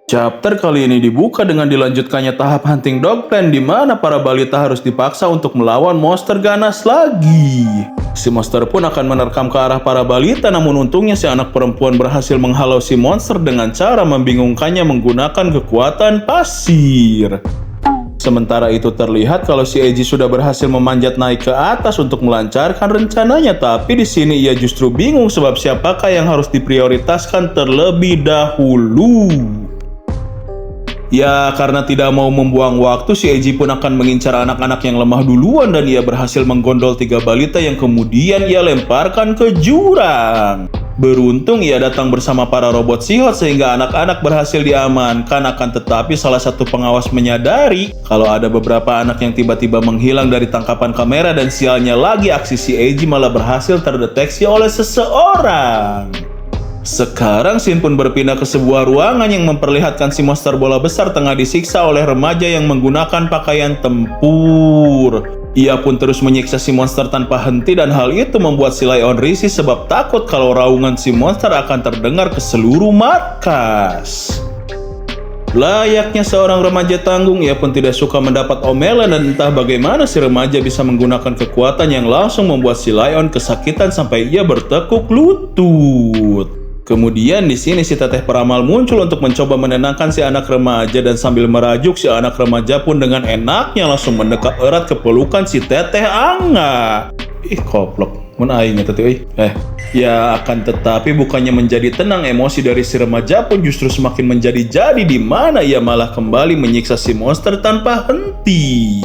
Chapter kali ini dibuka dengan dilanjutkannya tahap hunting dog plan di mana para balita harus dipaksa untuk melawan monster ganas lagi. Si monster pun akan menerkam ke arah para balita, namun untungnya si anak perempuan berhasil menghalau si monster dengan cara membingungkannya menggunakan kekuatan pasir. Sementara itu terlihat kalau si Eiji sudah berhasil memanjat naik ke atas untuk melancarkan rencananya, tapi di sini ia justru bingung sebab siapakah yang harus diprioritaskan terlebih dahulu. Ya, karena tidak mau membuang waktu, si Eiji pun akan mengincar anak-anak yang lemah duluan dan ia berhasil menggondol 3 balita yang kemudian ia lemparkan ke jurang. Beruntung ia datang bersama para robot sihot sehingga anak-anak berhasil diamankan, akan tetapi salah satu pengawas menyadari kalau ada beberapa anak yang tiba-tiba menghilang dari tangkapan kamera dan sialnya lagi aksi si Eiji malah berhasil terdeteksi oleh seseorang. Sekarang scene pun berpindah ke sebuah ruangan yang memperlihatkan si monster bola besar tengah disiksa oleh remaja yang menggunakan pakaian tempur. Ia pun terus menyiksa si monster tanpa henti dan hal itu membuat si Lion risih sebab takut kalau raungan si monster akan terdengar ke seluruh markas. Layaknya seorang remaja tanggung, ia pun tidak suka mendapat omelan dan entah bagaimana si remaja bisa menggunakan kekuatan yang langsung membuat si Lion kesakitan sampai ia bertekuk lutut. Kemudian di sini si teteh peramal muncul untuk mencoba menenangkan si anak remaja dan sambil merajuk si anak remaja pun dengan enaknya langsung mendekat erat ke pelukan si teteh Angga. Ih koplok, mun aing eta teh. Ya akan tetapi bukannya menjadi tenang, emosi dari si remaja pun justru semakin menjadi-jadi di mana ia malah kembali menyiksa si monster tanpa henti.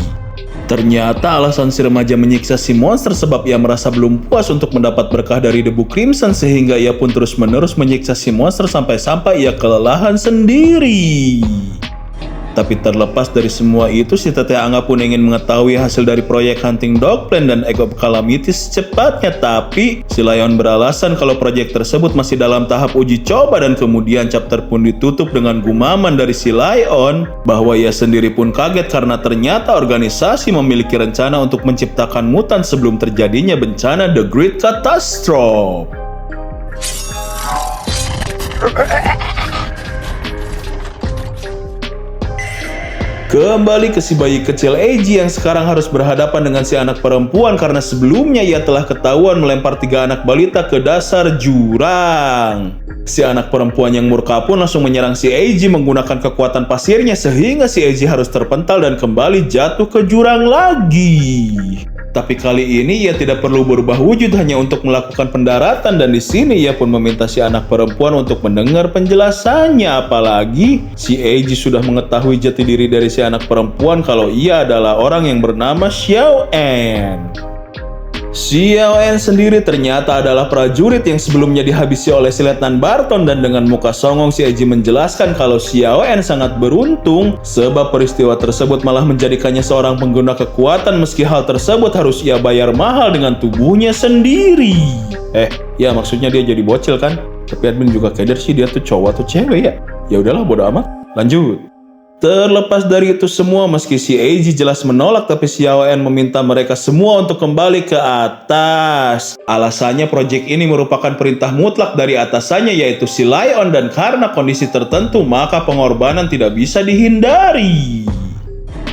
Ternyata alasan si remaja menyiksa si monster sebab ia merasa belum puas untuk mendapat berkah dari debu Crimson sehingga ia pun terus-menerus menyiksa si monster sampai-sampai ia kelelahan sendiri. Tapi terlepas dari semua itu, si teteh Angga pun ingin mengetahui hasil dari proyek hunting dog plan dan Egg of Calamity secepatnya. Tapi si Lion beralasan kalau proyek tersebut masih dalam tahap uji coba dan kemudian chapter pun ditutup dengan gumaman dari si Lion bahwa ia sendiri pun kaget karena ternyata organisasi memiliki rencana untuk menciptakan mutan sebelum terjadinya bencana The Great Catastrophe. Kembali ke si bayi kecil Eiji yang sekarang harus berhadapan dengan si anak perempuan karena sebelumnya ia telah ketahuan melempar 3 anak balita ke dasar jurang. Si anak perempuan yang murka pun langsung menyerang si Eiji menggunakan kekuatan pasirnya sehingga si Eiji harus terpental dan kembali jatuh ke jurang lagi. Tapi kali ini ia tidak perlu berubah wujud hanya untuk melakukan pendaratan dan di sini ia pun meminta si anak perempuan untuk mendengar penjelasannya, apalagi si Eiji sudah mengetahui jati diri dari si anak perempuan kalau ia adalah orang yang bernama Xiao En. Xiao En sendiri ternyata adalah prajurit yang sebelumnya dihabisi oleh si Letnan Barton dan dengan muka songong si Eiji menjelaskan kalau Xiao En sangat beruntung sebab peristiwa tersebut malah menjadikannya seorang pengguna kekuatan meski hal tersebut harus ia bayar mahal dengan tubuhnya sendiri. Ya maksudnya dia jadi bocil kan? Tapi admin juga keder sih dia tuh cowok atau cewek ya? Ya udahlah bodo amat, lanjut. Terlepas dari itu semua, meski si Eiji jelas menolak, tapi Xiao En meminta mereka semua untuk kembali ke atas. Alasannya proyek ini merupakan perintah mutlak dari atasannya yaitu si Lion dan karena kondisi tertentu maka pengorbanan tidak bisa dihindari.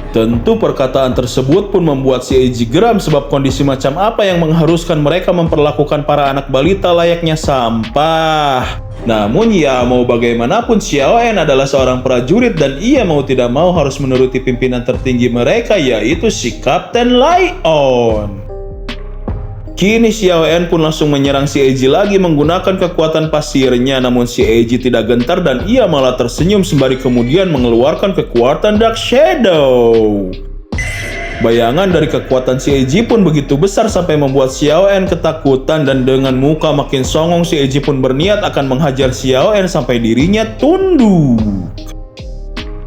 Tentu perkataan tersebut pun membuat si Eiji geram sebab kondisi macam apa yang mengharuskan mereka memperlakukan para anak balita layaknya sampah. Namun ya mau bagaimanapun Xiao En adalah seorang prajurit dan ia mau tidak mau harus menuruti pimpinan tertinggi mereka yaitu si Kapten Lion. Kini Xiao En pun langsung menyerang si Eiji lagi menggunakan kekuatan pasirnya, namun si Eiji tidak gentar dan ia malah tersenyum sembari kemudian mengeluarkan kekuatan Dark Shadow. Bayangan dari kekuatan si Eiji pun begitu besar sampai membuat Xiao En ketakutan dan dengan muka makin songong si Eiji pun berniat akan menghajar Xiao En sampai dirinya tunduk.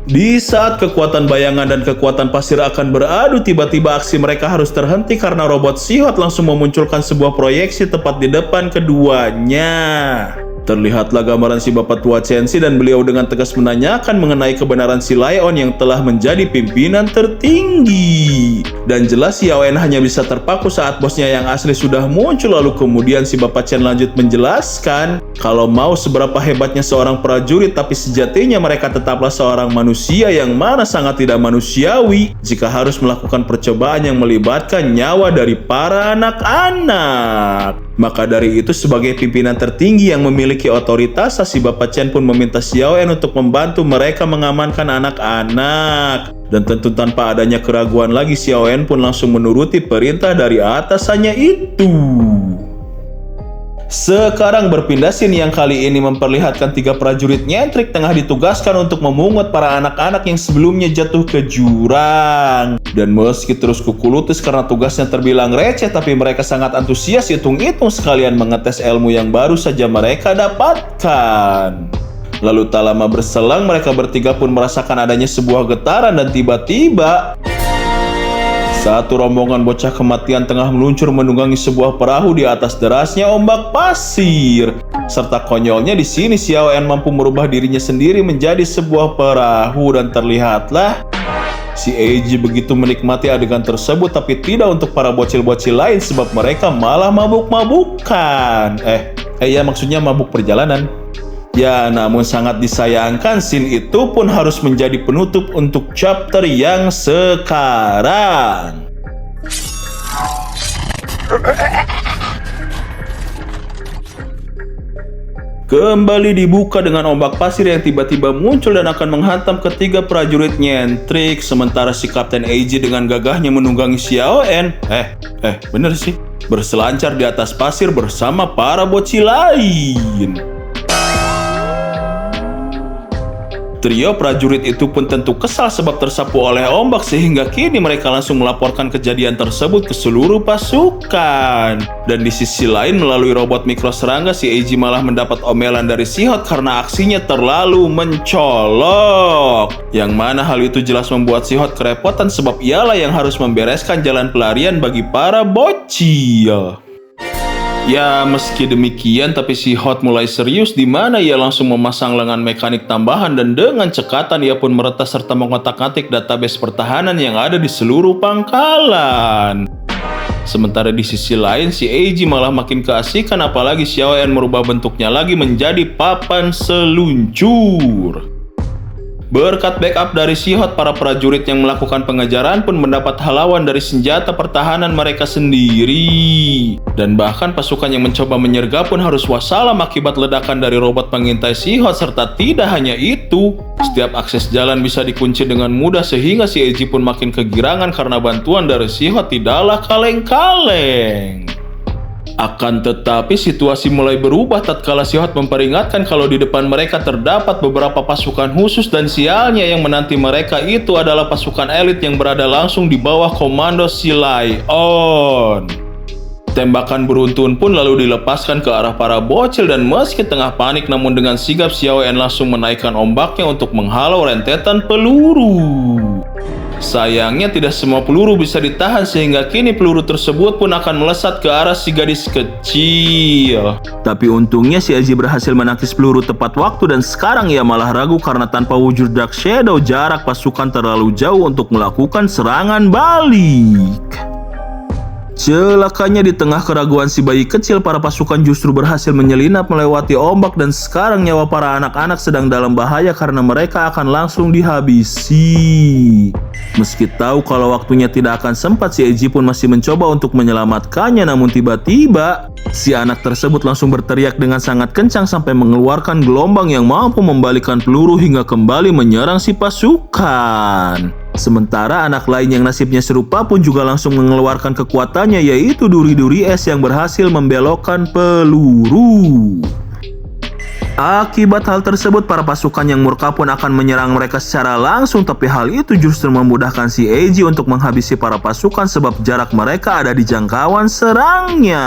Di saat kekuatan bayangan dan kekuatan pasir akan beradu, tiba-tiba aksi mereka harus terhenti karena robot sihot langsung memunculkan sebuah proyeksi tepat di depan keduanya. Terlihatlah gambaran si bapak tua Chenzi dan beliau dengan tegas menanyakan mengenai kebenaran si Lion yang telah menjadi pimpinan tertinggi. Dan jelas si Yaoen hanya bisa terpaku saat bosnya yang asli sudah muncul. Lalu kemudian si bapak Chen lanjut menjelaskan kalau mau seberapa hebatnya seorang prajurit, tapi sejatinya mereka tetaplah seorang manusia yang mana sangat tidak manusiawi jika harus melakukan percobaan yang melibatkan nyawa dari para anak-anak. Maka dari itu sebagai pimpinan tertinggi yang memiliki otoritas, si bapak Chen pun meminta Xiaoyan untuk membantu mereka mengamankan anak-anak. Dan tentu tanpa adanya keraguan lagi, Xiaoyan pun langsung menuruti perintah dari atasannya itu. Sekarang berpindah scene yang kali ini memperlihatkan 3 prajurit nyentrik tengah ditugaskan untuk memungut para anak-anak yang sebelumnya jatuh ke jurang. Dan meski terus kukulutis karena tugasnya terbilang receh, tapi mereka sangat antusias hitung-hitung sekalian mengetes ilmu yang baru saja mereka dapatkan. Lalu tak lama berselang mereka bertiga pun merasakan adanya sebuah getaran dan tiba-tiba satu rombongan bocah kematian tengah meluncur menunggangi sebuah perahu di atas derasnya ombak pasir. Serta konyolnya di sini Xiaoyan mampu merubah dirinya sendiri menjadi sebuah perahu dan terlihatlah si Eiji begitu menikmati adegan tersebut, tapi tidak untuk para bocil-bocil lain sebab mereka malah mabuk-mabukan. Ya maksudnya mabuk perjalanan. Ya, namun sangat disayangkan scene itu pun harus menjadi penutup untuk chapter yang sekarang. Kembali dibuka dengan ombak pasir yang tiba-tiba muncul dan akan menghantam ketiga prajurit nyentrik, sementara si Kapten Eiji dengan gagahnya menunggangi Xiaoyan. Bener sih, berselancar di atas pasir bersama para bocil lain. Trio prajurit itu pun tentu kesal sebab tersapu oleh ombak, sehingga kini mereka langsung melaporkan kejadian tersebut ke seluruh pasukan. Dan di sisi lain melalui robot mikroserangga, si Eiji malah mendapat omelan dari Shihot karena aksinya terlalu mencolok. Yang mana hal itu jelas membuat Shihot kerepotan sebab ialah yang harus membereskan jalan pelarian bagi para bocil. Ya, meski demikian, tapi si Hot mulai serius di mana ia langsung memasang lengan mekanik tambahan dan dengan cekatan ia pun meretas serta mengotak-atik database pertahanan yang ada di seluruh pangkalan. Sementara di sisi lain, si Eiji malah makin keasikan apalagi Xiaoyan merubah bentuknya lagi menjadi papan seluncur. Berkat backup dari Shihot, para prajurit yang melakukan pengejaran pun mendapat halau dari senjata pertahanan mereka sendiri. Dan bahkan pasukan yang mencoba menyergap pun harus wassalam akibat ledakan dari robot pengintai Shihot. Serta tidak hanya itu, setiap akses jalan bisa dikunci dengan mudah sehingga si Eiji pun makin kegirangan karena bantuan dari Shihot tidaklah kaleng-kaleng. Akan tetapi situasi mulai berubah tatkala Shihot memperingatkan kalau di depan mereka terdapat beberapa pasukan khusus dan sialnya yang menanti mereka itu adalah pasukan elit yang berada langsung di bawah komando si Lion. Tembakan beruntun pun lalu dilepaskan ke arah para bocil dan meski tengah panik namun dengan sigap Xiaoyan langsung menaikkan ombaknya untuk menghalau rentetan peluru. Sayangnya tidak semua peluru bisa ditahan sehingga kini peluru tersebut pun akan melesat ke arah si gadis kecil. Tapi untungnya si Eiji berhasil menangkis peluru tepat waktu dan sekarang ia malah ragu karena tanpa wujud Dark Shadow jarak pasukan terlalu jauh untuk melakukan serangan balik. Celakanya di tengah keraguan si bayi kecil, para pasukan justru berhasil menyelinap melewati ombak dan sekarang nyawa para anak-anak sedang dalam bahaya karena mereka akan langsung dihabisi. Meski tahu kalau waktunya tidak akan sempat, si Eiji pun masih mencoba untuk menyelamatkannya, namun tiba-tiba si anak tersebut langsung berteriak dengan sangat kencang sampai mengeluarkan gelombang yang mampu membalikkan peluru hingga kembali menyerang si pasukan. Sementara anak lain yang nasibnya serupa pun juga langsung mengeluarkan kekuatannya, yaitu duri-duri es yang berhasil membelokkan peluru. Akibat hal tersebut, para pasukan yang murka pun akan menyerang mereka secara langsung, tapi hal itu justru memudahkan si Eiji untuk menghabisi para pasukan sebab jarak mereka ada di jangkauan serangnya.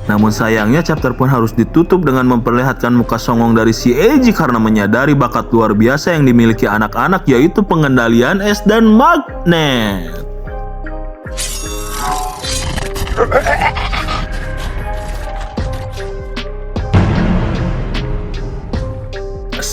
Namun sayangnya chapter pun harus ditutup dengan memperlihatkan muka songong dari si Eiji karena menyadari bakat luar biasa yang dimiliki anak-anak, yaitu pengendalian es dan magnet.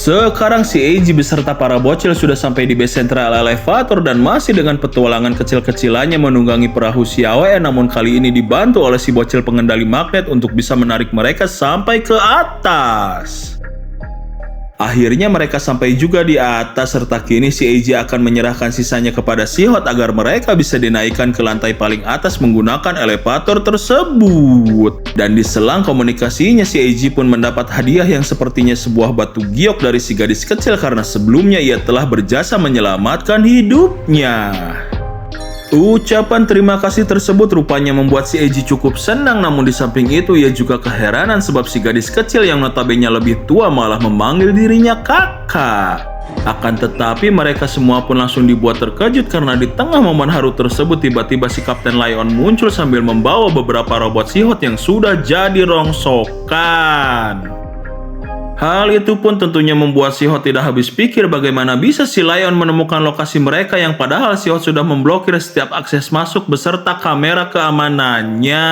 Sekarang si Eiji beserta para bocil sudah sampai di base sentral elevator dan masih dengan petualangan kecil-kecilannya menunggangi perahu Xiaoe, namun kali ini dibantu oleh si bocil pengendali magnet untuk bisa menarik mereka sampai ke atas. Akhirnya mereka sampai juga di atas, serta kini si Eiji akan menyerahkan sisanya kepada Shihot agar mereka bisa dinaikkan ke lantai paling atas menggunakan elevator tersebut. Dan di selang komunikasinya, si Eiji pun mendapat hadiah yang sepertinya sebuah batu giok dari si gadis kecil karena sebelumnya ia telah berjasa menyelamatkan hidupnya. Ucapan terima kasih tersebut rupanya membuat si Eiji cukup senang, namun di samping itu ia juga keheranan sebab si gadis kecil yang notabene lebih tua malah memanggil dirinya kakak. Akan tetapi mereka semua pun langsung dibuat terkejut karena di tengah momen haru tersebut tiba-tiba si Kapten Lion muncul sambil membawa beberapa robot Shihot yang sudah jadi rongsokan. Hal itu pun tentunya membuat Shihot tidak habis pikir bagaimana bisa si Lion menemukan lokasi mereka yang padahal Shihot sudah memblokir setiap akses masuk beserta kamera keamanannya.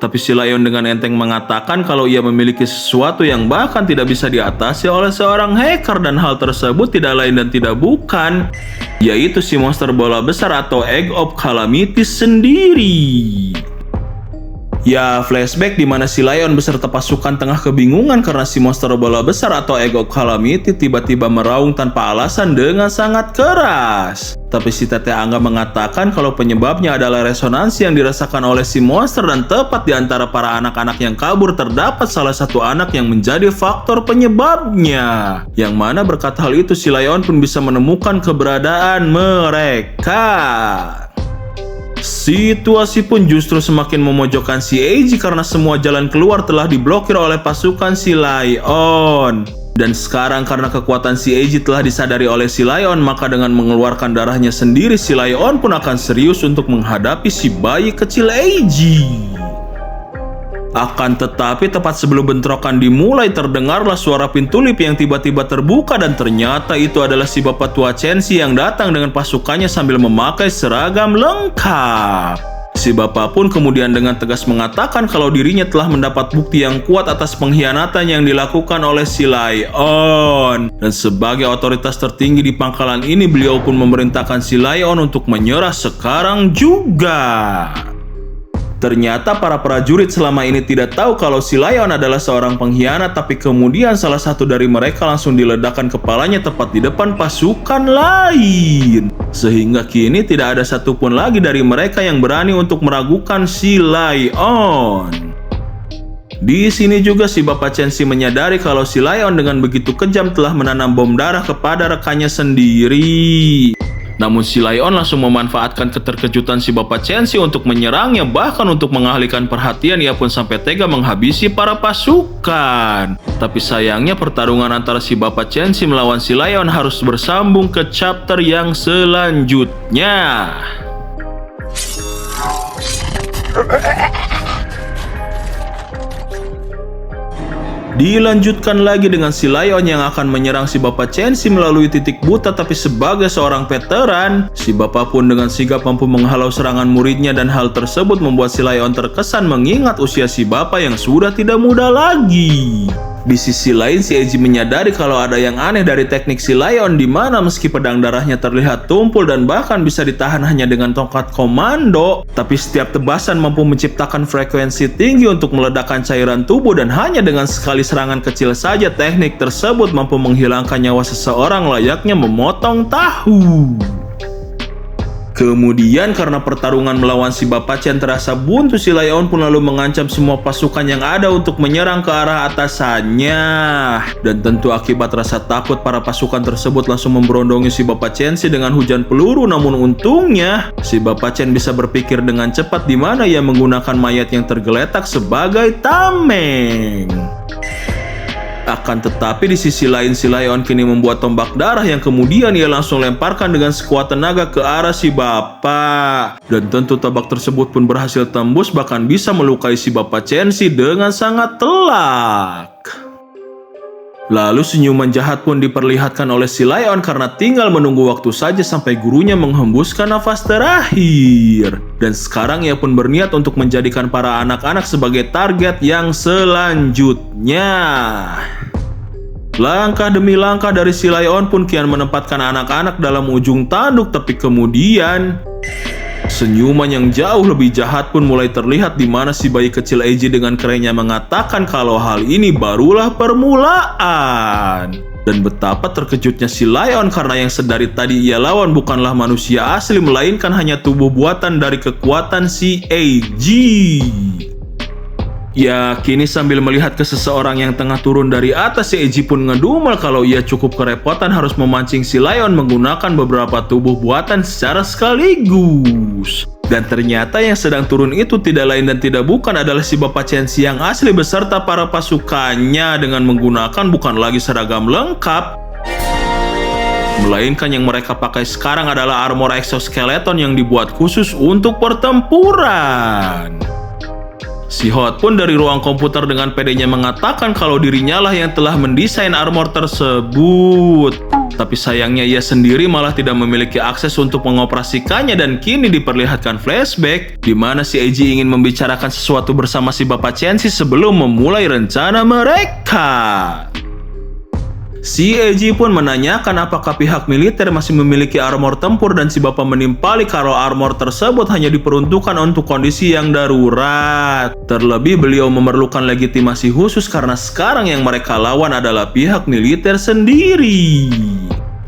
Tapi si Lion dengan enteng mengatakan kalau ia memiliki sesuatu yang bahkan tidak bisa diatasi oleh seorang hacker, dan hal tersebut tidak lain dan tidak bukan, yaitu si monster bola besar atau Egg of Calamity sendiri. Ya, flashback di mana si Lion beserta pasukan tengah kebingungan karena si monster bola besar atau Egg of Calamity tiba-tiba meraung tanpa alasan dengan sangat keras. Tapi si Teteh Angga mengatakan kalau penyebabnya adalah resonansi yang dirasakan oleh si monster, dan tepat di antara para anak-anak yang kabur terdapat salah satu anak yang menjadi faktor penyebabnya. Yang mana berkat hal itu si Lion pun bisa menemukan keberadaan mereka. Situasi pun justru semakin memojokkan si Eiji karena semua jalan keluar telah diblokir oleh pasukan si Lion. Dan sekarang karena kekuatan si Eiji telah disadari oleh si Lion, maka dengan mengeluarkan darahnya sendiri si Lion pun akan serius untuk menghadapi si bayi kecil Eiji. Akan tetapi tepat sebelum bentrokan dimulai terdengarlah suara pintu lift yang tiba-tiba terbuka, dan ternyata itu adalah si bapak tua Chenxi yang datang dengan pasukannya sambil memakai seragam lengkap. Si bapak pun kemudian dengan tegas mengatakan kalau dirinya telah mendapat bukti yang kuat atas pengkhianatan yang dilakukan oleh si Lion. Dan sebagai otoritas tertinggi di pangkalan ini, beliau pun memerintahkan si Lion untuk menyerah sekarang juga. Ternyata para prajurit selama ini tidak tahu kalau si Lion adalah seorang pengkhianat, tapi kemudian salah satu dari mereka langsung diledakkan kepalanya tepat di depan pasukan lain. Sehingga kini tidak ada satupun lagi dari mereka yang berani untuk meragukan si Lion. Di sini juga si Bapak Chenxi menyadari kalau si Lion dengan begitu kejam telah menanam bom darah kepada rekannya sendiri. Namun si Lion langsung memanfaatkan keterkejutan si Bapak Chenxi untuk menyerangnya, bahkan untuk mengalihkan perhatian ia pun sampai tega menghabisi para pasukan. Tapi sayangnya pertarungan antara si Bapak Chenxi melawan si Lion harus bersambung ke chapter yang selanjutnya. Dilanjutkan lagi dengan si Lion yang akan menyerang si Bapak Chenxi melalui titik buta, tapi sebagai seorang veteran, si Bapak pun dengan sigap mampu menghalau serangan muridnya, dan hal tersebut membuat si Lion terkesan mengingat usia si Bapak yang sudah tidak muda lagi. Di sisi lain, si Eiji menyadari kalau ada yang aneh dari teknik si Lion, di mana meski pedang darahnya terlihat tumpul dan bahkan bisa ditahan hanya dengan tongkat komando, tapi setiap tebasan mampu menciptakan frekuensi tinggi untuk meledakkan cairan tubuh, dan hanya dengan sekali serangan kecil saja teknik tersebut mampu menghilangkan nyawa seseorang layaknya memotong tahu. Kemudian karena pertarungan melawan si Bapak Chen terasa buntu, si Lion pun lalu mengancam semua pasukan yang ada untuk menyerang ke arah atasannya. Dan tentu akibat rasa takut, para pasukan tersebut langsung memberondongi si Bapak Chenxi dengan hujan peluru. Namun untungnya si Bapak Chen bisa berpikir dengan cepat, di mana ia menggunakan mayat yang tergeletak sebagai tameng. Akan tetapi di sisi lain si Lion kini membuat tombak darah yang kemudian ia langsung lemparkan dengan sekuat tenaga ke arah si Bapak. Dan tentu tombak tersebut pun berhasil tembus, bahkan bisa melukai si Bapak Chenxi dengan sangat telak. Lalu senyuman jahat pun diperlihatkan oleh si Lion karena tinggal menunggu waktu saja sampai gurunya menghembuskan nafas terakhir. Dan sekarang ia pun berniat untuk menjadikan para anak-anak sebagai target yang selanjutnya. Langkah demi langkah dari si Lion pun kian menempatkan anak-anak dalam ujung tanduk, tapi kemudian senyuman yang jauh lebih jahat pun mulai terlihat di mana si bayi kecil Eiji dengan kerennya mengatakan kalau hal ini barulah permulaan. Dan betapa terkejutnya si Lion karena yang sedari tadi ia lawan bukanlah manusia asli, melainkan hanya tubuh buatan dari kekuatan si Eiji. Ya, kini sambil melihat ke seseorang yang tengah turun dari atas, si Eiji pun ngedumel kalau ia cukup kerepotan harus memancing si Lion menggunakan beberapa tubuh buatan secara sekaligus. Dan ternyata yang sedang turun itu tidak lain dan tidak bukan adalah si Bapak Chenzi yang asli beserta para pasukannya dengan menggunakan bukan lagi seragam lengkap, melainkan yang mereka pakai sekarang adalah armor exoskeleton yang dibuat khusus untuk pertempuran. Si Hot pun dari ruang komputer dengan pedenya mengatakan kalau dirinya lah yang telah mendesain armor tersebut. Tapi sayangnya ia sendiri malah tidak memiliki akses untuk mengoperasikannya, dan kini diperlihatkan flashback di mana si Eiji ingin membicarakan sesuatu bersama si Bapak Chenzi sebelum memulai rencana mereka. Si Eiji pun menanyakan apakah pihak militer masih memiliki armor tempur, dan si bapak menimpali kalau armor tersebut hanya diperuntukkan untuk kondisi yang darurat. Terlebih beliau memerlukan legitimasi khusus karena sekarang yang mereka lawan adalah pihak militer sendiri.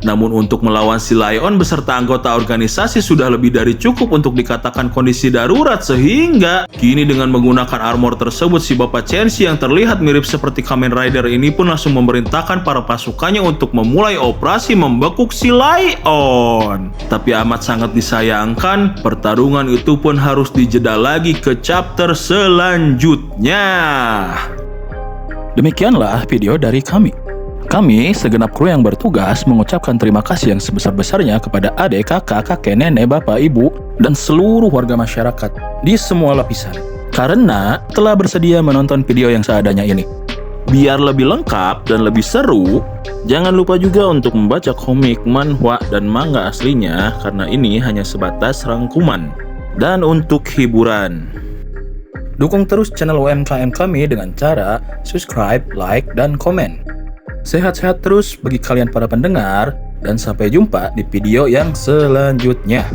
Namun untuk melawan si Lion beserta anggota organisasi sudah lebih dari cukup untuk dikatakan kondisi darurat, sehingga kini dengan menggunakan armor tersebut si Bapak Chenzi yang terlihat mirip seperti Kamen Rider ini pun langsung memerintahkan para pasukannya untuk memulai operasi membekuk si Lion. Tapi amat sangat disayangkan, pertarungan itu pun harus dijeda lagi ke chapter selanjutnya. Demikianlah video dari kami. Kami, segenap kru yang bertugas, mengucapkan terima kasih yang sebesar-besarnya kepada adik, kakak, kakek, nenek, bapak, ibu, dan seluruh warga masyarakat di semua lapisan, karena telah bersedia menonton video yang seadanya ini. Biar lebih lengkap dan lebih seru, jangan lupa juga untuk membaca komik, manhwa, dan manga aslinya, karena ini hanya sebatas rangkuman. Dan untuk hiburan, dukung terus channel UMKM kami dengan cara subscribe, like, dan komen. Sehat-sehat terus bagi kalian para pendengar, dan sampai jumpa di video yang selanjutnya.